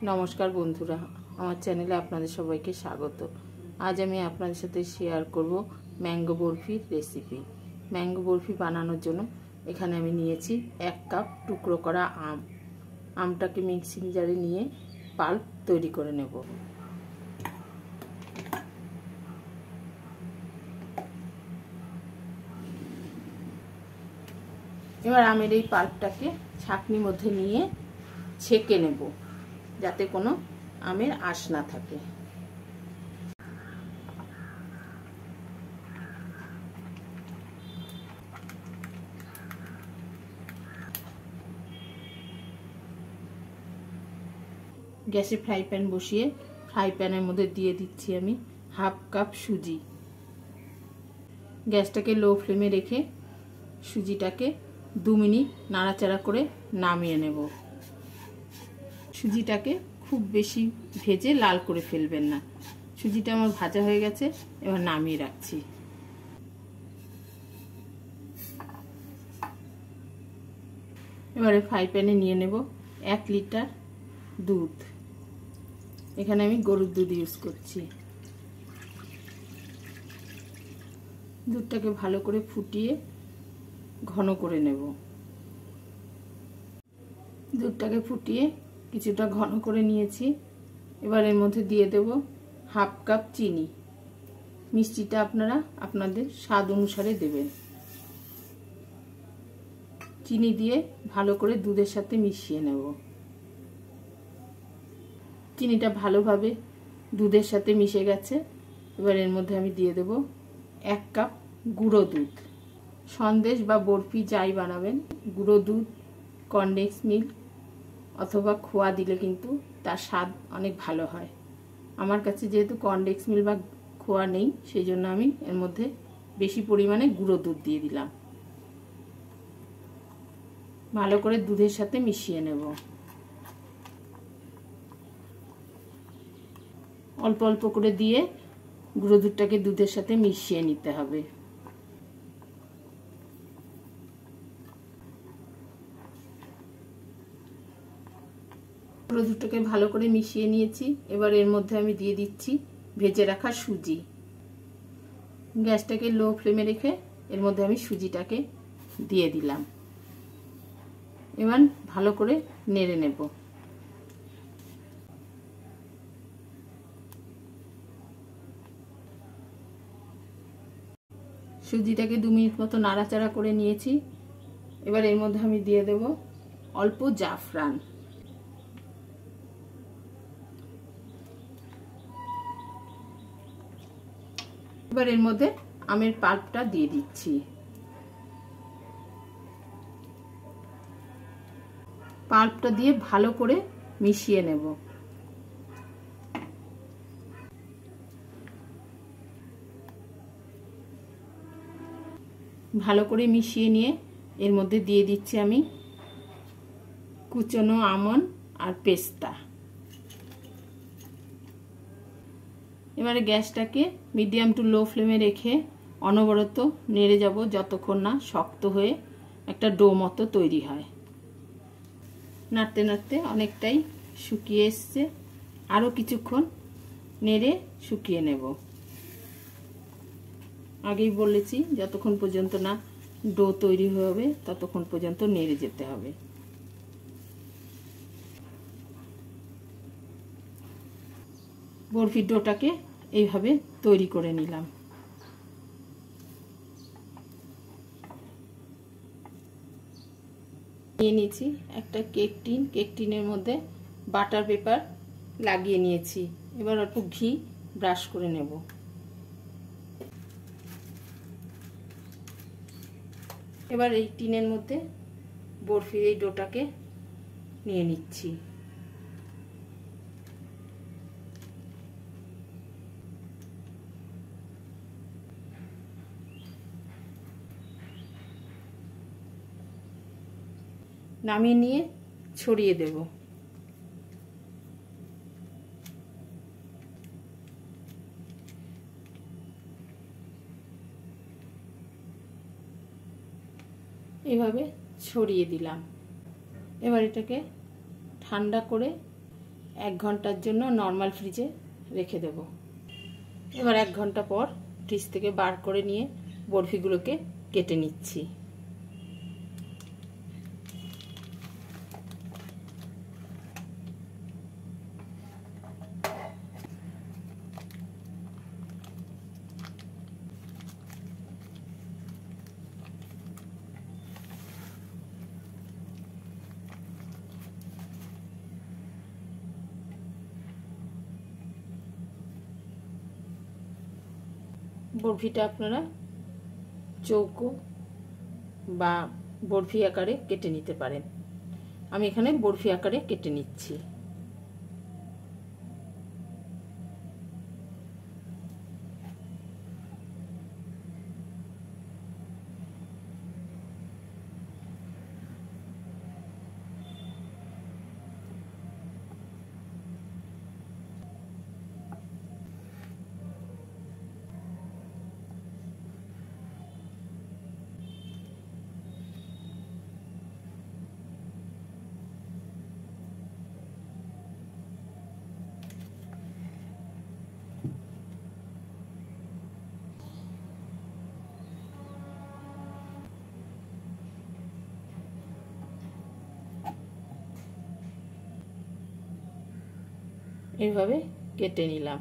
নমস্কার বন্ধুরা, আমার চ্যানেলে আপনাদের সবাইকে স্বাগত। আজ আমি আপনাদের সাথে শেয়ার করব ম্যাঙ্গো বরফির রেসিপি। ম্যাঙ্গো বরফি বানানোর জন্য এখানে আমি নিয়েছি 1 কাপ টুকরো করা আম। আমটাকে মিক্সিং জারে নিয়ে পাল্প তৈরি করে নেব। এবার আমের এই পাল্পটাকে ছাঁকনির মধ্যে নিয়ে ছেঁকে নেব, যাতে কোনো আমের আঁশ না থাকে। গ্যাসে ফ্রাই প্যান বসিয়ে ফ্রাই প্যানের মধ্যে দিয়ে দিচ্ছি আমি 1/2 কাপ সুজি। গ্যাসটাকে লো ফ্লেমে রেখে সুজিটাকে 2 মিনিট নাড়াচাড়া করে নামিয়ে নেব। সুজিটাকে খুব বেশি ভেজে লাল করে ফেলবেন না। সুজিটা আমার ভাজা হয়ে গেছে, এবার নামিয়ে রাখছি। এবারে ফ্রাই প্যানে নিয়ে নেব 1 লিটার দুধ। এখানে আমি গরুর দুধ ইউজ করছি। দুধটাকে ভালো করে ফুটিয়ে ঘন করে নেব। দুধটাকে ফুটিয়ে কিছুটা ঘন করে নিয়েছি। এবার এর মধ্যে দিয়ে দেব 1/2 কাপ চিনি। মিষ্টিটা আপনারা আপনাদের স্বাদ অনুসারে দেবেন। চিনি দিয়ে ভালো করে দুধের সাথে মিশিয়ে নেব। চিনিটা ভালোভাবে দুধের সাথে মিশে গেছে। এবার এর মধ্যে আমি দিয়ে দেব 1 কাপ গুঁড়ো দুধ। সন্দেশ বা বরফি যাই বানাবেন, গুঁড়ো দুধ, কনডেন্স মিল্ক অথবা খোয়া দিলে কিন্তু তার স্বাদ অনেক ভালো হয়। আমার কাছে যেহেতু কনডেন্স মিল্ক বা খোয়া নেই, সেই জন্য আমি এর মধ্যে বেশি পরিমাণে গুঁড়ো দুধ দিয়ে দিলাম। ভালো করে দুধের সাথে মিশিয়ে নেব। অল্প অল্প করে দিয়ে গুঁড়ো দুধটাকে দুধের সাথে মিশিয়ে নিতে হবে। গুঁড়ো দুধটাকে ভালো করে মিশিয়ে নিয়েছি। এবার এর মধ্যে আমি দিয়ে দিচ্ছি ভেজে রাখা সুজি। গ্যাসটাকে লো ফ্লেমে রেখে এর মধ্যে আমি সুজিটাকে দিয়ে দিলাম। এবার ভালো করে নেড়ে নেব। সুজিটাকে 2 মিনিট মতো নাড়াচাড়া করে নিয়েছি। এবার এর মধ্যে আমি দিয়ে দেব অল্প জাফরান। এবার এর মধ্যে আমের পাল্পটা দিয়ে দিচ্ছি। পাল্পটা দিয়ে ভালো করে মিশিয়ে নেব। ভালো করে মিশিয়ে নিয়ে এর মধ্যে দিয়ে দিচ্ছি আমি কুচনো আমন্ড আর পেস্তা। এবারে গ্যাসটাকে মিডিয়াম টু লো ফ্লেমে রেখে অনবরত নেড়ে যাব যতক্ষণ না শক্ত হয়ে একটা ডো মতো তৈরি হয়। নাড়তে নাড়তে অনেকটাই শুকিয়ে এসছে। আরও কিছুক্ষণ নেড়ে শুকিয়ে নেব। আগেই বলেছি, যতক্ষণ পর্যন্ত না ডো তৈরি হবে ততক্ষণ পর্যন্ত নেড়ে যেতে হবে। বরফির ডোটাকে এইভাবে তৈরি করে নিলাম। নিয়ে নিয়েছি একটা কেক টিন। কেক টিনের মধ্যে বাটার পেপার লাগিয়ে নিয়েছি। এবার অল্প ঘি ব্রাশ করে নেব। এবার এই টিনের মধ্যে বরফির এই ডোটাকে নিয়ে নিচ্ছি। নামিয়ে নিয়ে ছড়িয়ে দেব। এভাবে ছড়িয়ে দিলাম। এবার এটাকে ঠান্ডা করে 1 ঘন্টার জন্য নর্মাল ফ্রিজে রেখে দেব। এবার 1 ঘন্টা পর ফ্রিজ থেকে বার করে নিয়ে বরফিগুলোকে কেটে নিচ্ছি। বরফিটা আপনারা চৌকো বা বরফি আকারে কেটে নিতে পারেন। আমি এখানে বরফি আকারে কেটে নিচ্ছি। এইভাবে কেটে নিলাম।